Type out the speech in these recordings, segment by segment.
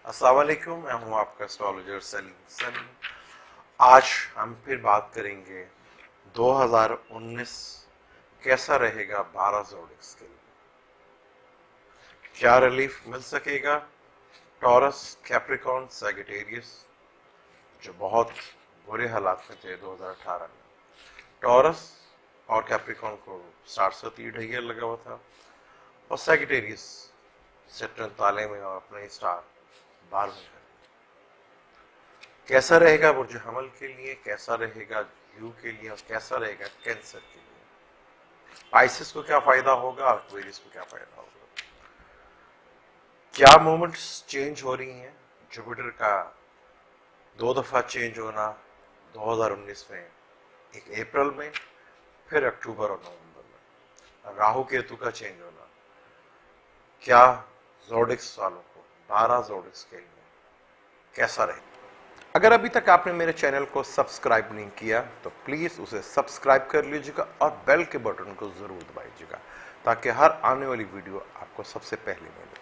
अस्सलाम वालेकुम, मैं हूं आपका एस्ट्रोलॉजर सलीम सनी। आज हम फिर बात करेंगे 2019 कैसा रहेगा 12 ज़ोडिएक्स के लिए। क्या रिलीफ मिल सकेगा टॉरस, कैप्रिकॉर्न, सैजिटेरियस जो बहुत बुरे हालात में थे 2018 में। टॉरस और कैप्रिकॉर्न को स्टार से तीर ढैया लगा हुआ था और सैजिटेरियस सेक्टर ताले में और अपने स्टार 12वें घर। कैसा रहेगा बुर्ज हमल के लिए, कैसा रहेगा यू के लिए और कैसा रहेगा कैंसर के लिए। पाइसिस को क्या फायदा होगा और एक्वेरियस को क्या फायदा होगा। क्या मोमेंट्स चेंज हो रही हैं। जुपिटर का 2 दफा चेंज होना 2019 में, एक अप्रैल में, फिर अक्टूबर और नवंबर में। राहु केतु का चेंज होना क्या ज़ोडिएक्स वालों को 12 ज़ोडिएक्स के लिए कैसा रहेगा। अगर अभी तक आपने मेरे चैनल को सब्सक्राइब नहीं किया तो प्लीज उसे सब्सक्राइब कर लीजिएगा और बेल के बटन को जरूर दबाइएगा ताकि हर आने वाली वीडियो आपको सबसे पहले मिले।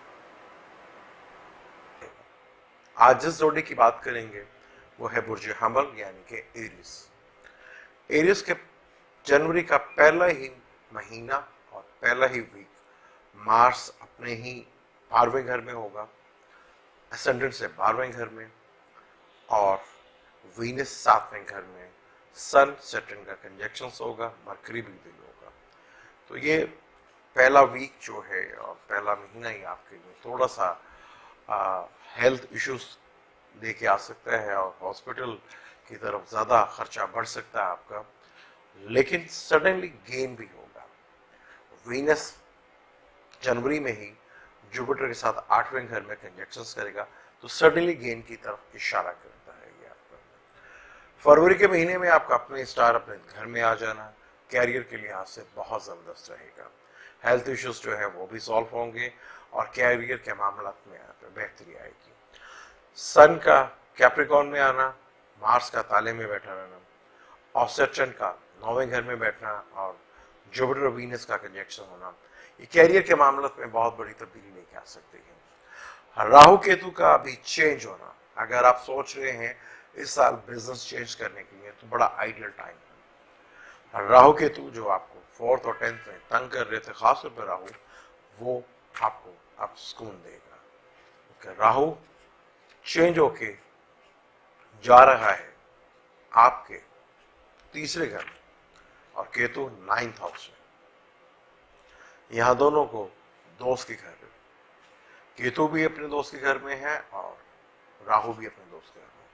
आज जिस जोड़ी की बात करेंगे वो है बुर्ज हमल यानी कि एरियस। एरियस के जनवरी का पहला ही महीना और पहला ही वीक मार्स अपने ही 12वें घर में होगा, असेंडेंट से 12वें घर में, और वीनस 7वें घर में, सन सैटर्न का कंजक्शन होगा, मरकरी भी होगा। तो ये पहला वीक जो है और पहला महीना ही आपके लिए थोड़ा सा हेल्थ इश्यूज लेके आ सकता है और हॉस्पिटल की तरफ ज़्यादा खर्चा बढ़ सकता है आपका, लेकिन सडनली गेन भी होगा। वीनस जनवरी में ही जुपिटर के साथ 8वें घर में कंजक्शन करेगा तो सडनली गेन की तरफ इशारा करता है ये आपका। फरवरी के महीने में आपका अपने स्टार अपने घर में आ जाना कैरियर के लिहाज से बहुत जबरदस्त रहेगा। हेल्थ इश्यूज जो है वो भी सॉल्व होंगे और कैरियर के मामला में बेहतरी आएगी। सन का कैप्रिकॉर्न में आना, मार्स का ताले में बैठा रहना और सैटर्न का 9वें घर में बैठना और जुपिटर वीनस का कंजक्शन होना, ये कैरियर के मामले में बहुत बड़ी तब्दीली लेके आ सकती है। राहु केतु का भी चेंज होना, अगर आप सोच रहे हैं इस साल बिजनेस चेंज करने के लिए तो बड़ा आइडियल टाइम है। राहु केतु जो आपको 4th और 10th में तंग कर रहे थे, खासतौर पर राहु, वो आपको अब सुकून देगा क्योंकि राहु चेंज होके जा रहा है आपके 3रे घर में और केतु 9th हाउस में। यहां दोनों को दोस्त के घर में, केतु भी अपने दोस्त के घर में है और राहु भी अपने दोस्त के घर में,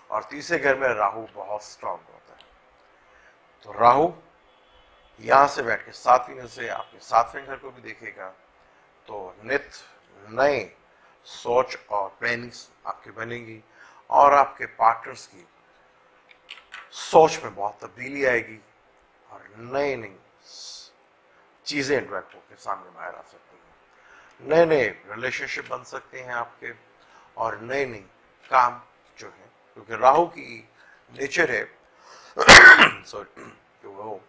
और 3रे घर में राहु बहुत स्ट्रांग होता है। तो राहु यहां से बैठ के 7वीं से आपके 7वें घर को भी देखेगा तो नित नए सोच और प्लानिंग्स आपकी बनेगी और आपके पार्टनर्स की सोच में बहुत तब्दीली आएगी और नई नई चीजें इंटरेक्ट होकर सामने बाहर आ सकती हैं। नए नए रिलेशनशिप बन सकते हैं आपके और नए नए काम जो है, क्योंकि राहु की नेचर है सॉरी तो वो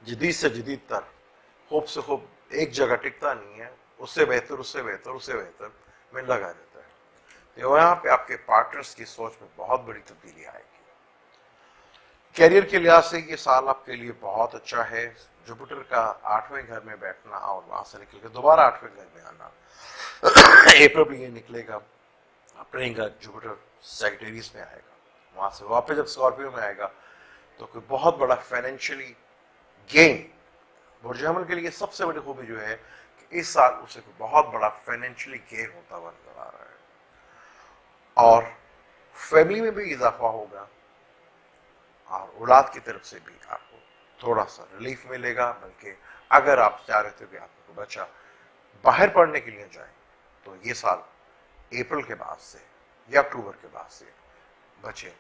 जदीद से जदीद तर, खूब से खूब एक जगह टिकता नहीं है, उससे बेहतर उससे बेहतर उससे बेहतर में लगा रहता है। तो यहाँ पे आपके पार्टनर्स की सोच में बहुत बड़ी तब्दीली आएगी। कैरियर के लिहाज से ये साल आपके लिए बहुत अच्छा है। जुपिटर का 8वें घर में बैठना और वहां से निकल के दोबारा 8वें घर में आना, अप्रैल में ये निकलेगा अपने घर जुपिटर सैजिटेरियस में आएगा, वहां से वापस जब स्कॉर्पियो में आएगा तो कोई बहुत बड़ा फाइनेंशियली गेन। बुर्ज हमल के लिए सबसे बड़ी खूबी जो है कि इस साल उसे कोई बहुत बड़ा फाइनेंशियली गेन होता हुआ नजर आ रहा है और फैमिली में भी इजाफा होगा और औलाद की तरफ से भी आपको थोड़ा सा रिलीफ मिलेगा। बल्कि अगर आप चाह रहे थे कि आपको बच्चा बाहर पढ़ने के लिए जाए तो ये साल अप्रैल के बाद से या अक्टूबर के बाद से बच्चे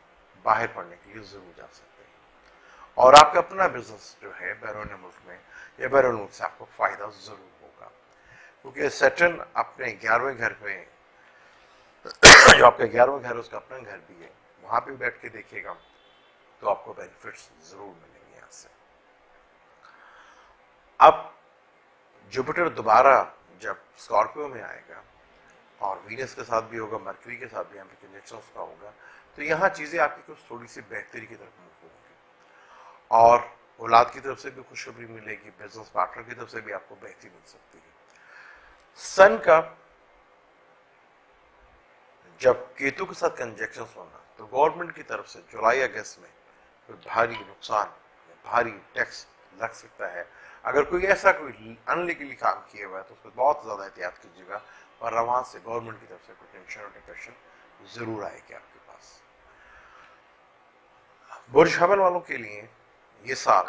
बाहर पढ़ने के लिए जरूर जा सकते हैं और आपका अपना बिजनेस जो है बैरून मुल्क में या बैरून मुल्क से आपको फायदा जरूर होगा, क्योंकि सैटर्न अपने 11वें घर में जो आपका 11वां घर है उसका अपना घर भी है, वहां पे बैठ के देखिएगा तो आपको बेनिफिट्स जरूर मिलेंगे यहां से। अब जुपिटर दोबारा जब स्कॉर्पियो में आएगा और वीनस के साथ भी होगा, मरकरी के साथ भी यहाँ पे कंजक्शन का होगा। तो यहाँ चीज़ें आपकी कुछ थोड़ी सी बेहतरी की तरफ मूव होंगी और औलाद की तरफ से भी खुशखबरी मिलेगी, बिजनेस पार्टनर की तरफ से भी आपको बेहतरी मिल सकती है। सन का जब केतु के साथ कंजक्शन होना तो गवर्नमेंट की तरफ से जुलाई अगस्त में कोई भारी नुकसान, भारी टैक्स लग सकता है। अगर कोई ऐसा कोई अनलीगली काम किया हुआ है तो उस पर बहुत ज़्यादा एहतियात कीजिएगा, वरना वहाँ से गवर्नमेंट की तरफ से कोई टेंशन और डिप्रेशन ज़रूर आएगी आपके पास। बुर्ज हमल वालों के लिए ये साल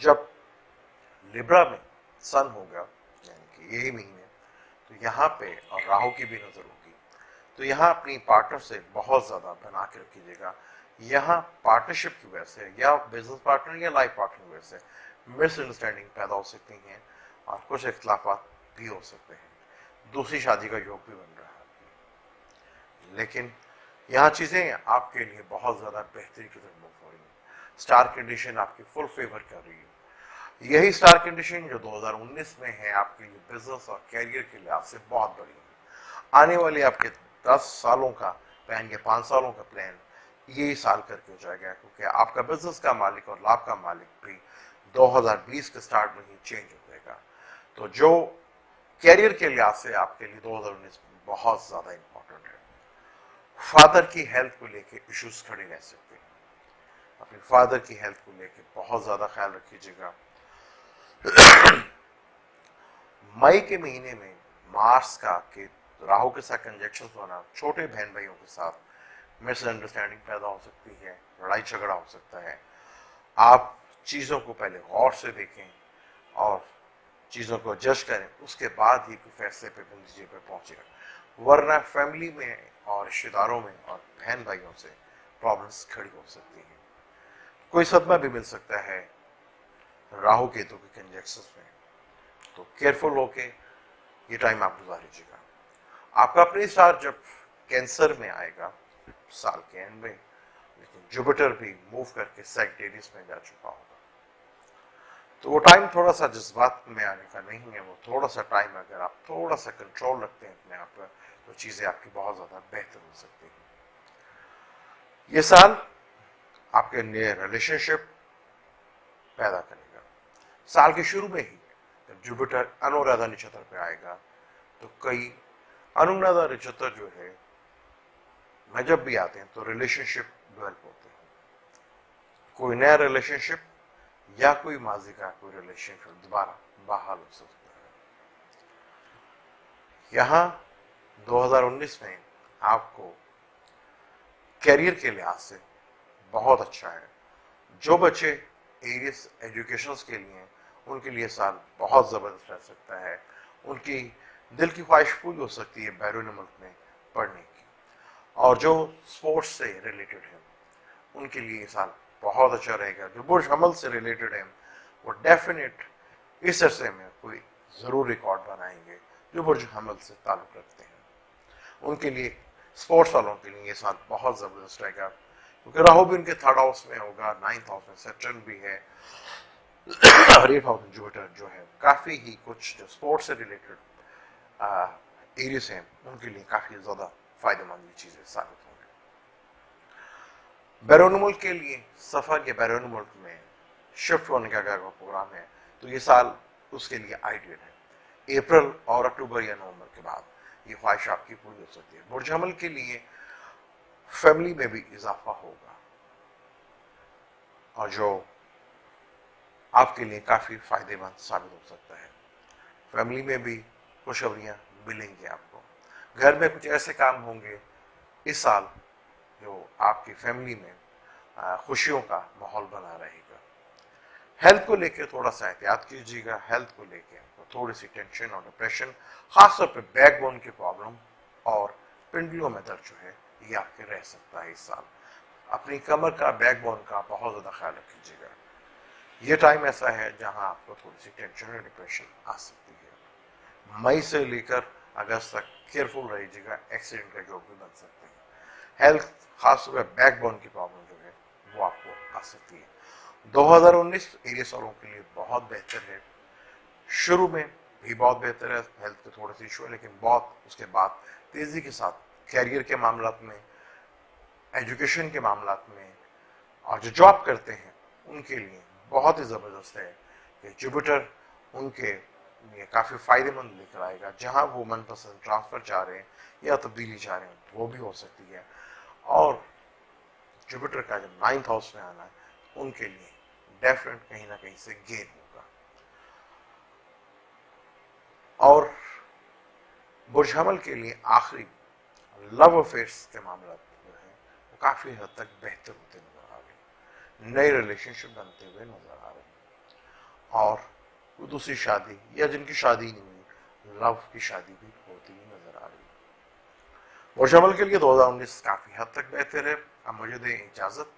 जब लिब्रा में सन होगा यानी कि यही महीने, तो यहाँ पे और राहु की भी नजर होगी, तो यहाँ अपनी पार्टनर से बहुत ज़्यादा बना के रखिएगा। यहाँ पार्टनरशिप की वजह से या बिजनेस पार्टनर या लाइफ पार्टनर की वजह से मिसअंडरस्टैंडिंग पैदा हो सकती हैं और कुछ इख्तलाफात भी हो सकते हैं। दूसरी शादी का योग भी बन रहा है, लेकिन यहाँ चीज़ें आपके लिए बहुत ज़्यादा बेहतरी की तरफ मूव हो रही हैं। स्टार कंडीशन आपकी फुल फेवर कर रही है। यही स्टार कंडीशन जो 2019 में है आपके लिए बिजनेस और कैरियर के लिहाज से बहुत बड़ी है। आने वाले आपके 10 सालों का प्लान या 5 सालों का प्लान यही साल करके हो जाएगा, क्योंकि आपका बिजनेस का मालिक और लाभ का मालिक भी 2020 के स्टार्ट में ही चेंज हो जाएगा। तो जो कैरियर के लिहाज से आपके लिए 2019 बहुत ज़्यादा इंपॉर्टेंट है। फादर की हेल्थ को लेके इश्यूज खड़े रह सकते हैं, अपने फादर की हेल्थ को लेके बहुत ज़्यादा ख्याल रखिएगा। मई के महीने में मार्स का के राहु के साथ कंजक्शन होना छोटे बहन भाइयों के साथ मिसअंडरस्टैंडिंग पैदा हो सकती है, लड़ाई झगड़ा हो सकता है। आप चीज़ों को पहले गौर से देखें और चीज़ों को जज करें, उसके बाद ही फैसले पे नतीजे पे पहुंचे, वरना फैमिली में और रिश्तेदारों में और बहन भाइयों से प्रॉब्लम्स खड़ी हो सकती हैं। कोई सदमा भी मिल सकता है राहु केतु के कंजक्शन में, तो केयरफुल होके ये टाइम आप गुजार लीजिएगा। आपका अपनी स्टार जब कैंसर में आएगा साल के एंड में, लेकिन जुपिटर भी मूव करके सैजिटेरियस में जा चुका होगा, तो वो टाइम थोड़ा सा जज्बात में आने का नहीं है। वो थोड़ा सा टाइम अगर आप थोड़ा सा कंट्रोल रखते हैं अपने आप पर, तो चीज़ें आपकी बहुत ज़्यादा बेहतर हो सकती हैं। ये साल आपके लिए रिलेशनशिप पैदा करेगा। साल के शुरू में ही जब जुपिटर अनुराधा नक्षत्र पे आएगा, तो कई अनुराधा नक्षत्र जो है में जब भी आते हैं तो रिलेशनशिप डेवलप होते हैं। कोई नया रिलेशनशिप या कोई माजी का कोई रिलेशनशिप दोबारा बहाल हो सकता है। यहाँ 2019 में आपको कैरियर के लिहाज से बहुत अच्छा है। जो बच्चे एरियस एजुकेशन के लिए, उनके लिए साल बहुत ज़बरदस्त रह सकता है। उनकी दिल की ख्वाहिश पूरी हो सकती है बैरून मुल्क में पढ़ने की। और जो स्पोर्ट्स से रिलेटेड है उनके लिए ये साल बहुत अच्छा रहेगा। जो बुर्ज हमल से रिलेटेड है वो डेफिनेट इस अरसे में कोई ज़रूर रिकॉर्ड बनाएंगे जो बुर्ज हमल से ताल्लुक़ रखते हैं। उनके लिए स्पोर्ट्स वालों के लिए ये साल बहुत ज़बरदस्त रहेगा, क्योंकि राहु भी उनके 3rd हाउस में होगा, 9th हाउस में सैटर्न भी है और 8th हाउस में जुपिटर जो है। काफ़ी ही कुछ जो स्पोर्ट्स से रिलेटेड एरियाज हैं उनके लिए काफ़ी ज़्यादा फायदेमंद ये चीज़ें साबित होंगी। बैरून मुल्क के लिए सफ़र या बैरून मुल्क में शिफ्ट होने का अगर प्रोग्राम है तो ये साल उसके लिए आइडियल है। अप्रैल और अक्टूबर या नवंबर के बाद ये ख्वाहिश आपकी पूरी हो सकती है। बुर्ज हमल के लिए फैमिली में भी इजाफा होगा और जो आपके लिए काफ़ी फायदेमंद साबित हो सकता है। फैमिली में भी खुशखबरियाँ मिलेंगी आपको। घर में कुछ ऐसे काम होंगे इस साल जो आपकी फैमिली में खुशियों का माहौल बना रहेगा। हेल्थ को लेकर थोड़ा सा एहतियात कीजिएगा। हेल्थ को लेकर आपको थोड़ी सी टेंशन और डिप्रेशन, खासतौर पे बैकबोन की प्रॉब्लम और पिंडलियों में दर्द जो है ये आपके रह सकता है इस साल। अपनी कमर का, बैकबोन का बहुत ज़्यादा ख्याल रखिएगा। ये टाइम ऐसा है जहां आपको थोड़ी सी टेंशन और डिप्रेशन आ सकती है। मई से लेकर अगस्त तक केयरफुल रहिएगा, एक्सीडेंट का योग भी बन सकते हैं। हेल्थ खासतौर पर बैकबोन की प्रॉब्लम जो है वो आपको आ सकती है। 2019 एरियस वालों के लिए बहुत बेहतर है। शुरू में भी बहुत बेहतर है, हेल्थ के थोड़े से इशू है, लेकिन बहुत उसके बाद तेज़ी के साथ कैरियर के मामलात में, एजुकेशन के मामलात में, और जो जॉब करते हैं उनके लिए बहुत ही ज़बरदस्त है कि जुपिटर उनके लिए काफ़ी फ़ायदेमंद लेकर आएगा। जहां वो मनपसंद ट्रांसफ़र चाह रहे हैं या तब्दीली चाह रहे हैं वो भी हो सकती है। और जुपिटर का जब 9th हाउस में आना है उनके लिए डेफिनेट कहीं ना कहीं से गेन होगा। और बुर्ज हमल के लिए आखिरी लव अफेयर्स के मामला जो है वो काफ़ी हद तक बेहतर होते नजर आ रहे हैं, नए रिलेशनशिप बनते हुए नजर आ रहे हैं, और वो दूसरी शादी या जिनकी शादी नहीं हुई लव की शादी भी होती हुई नजर आ रही है। बुर्ज हमल के लिए 2019 काफ़ी हद तक बेहतर है। अब मुझे दें इजाज़त।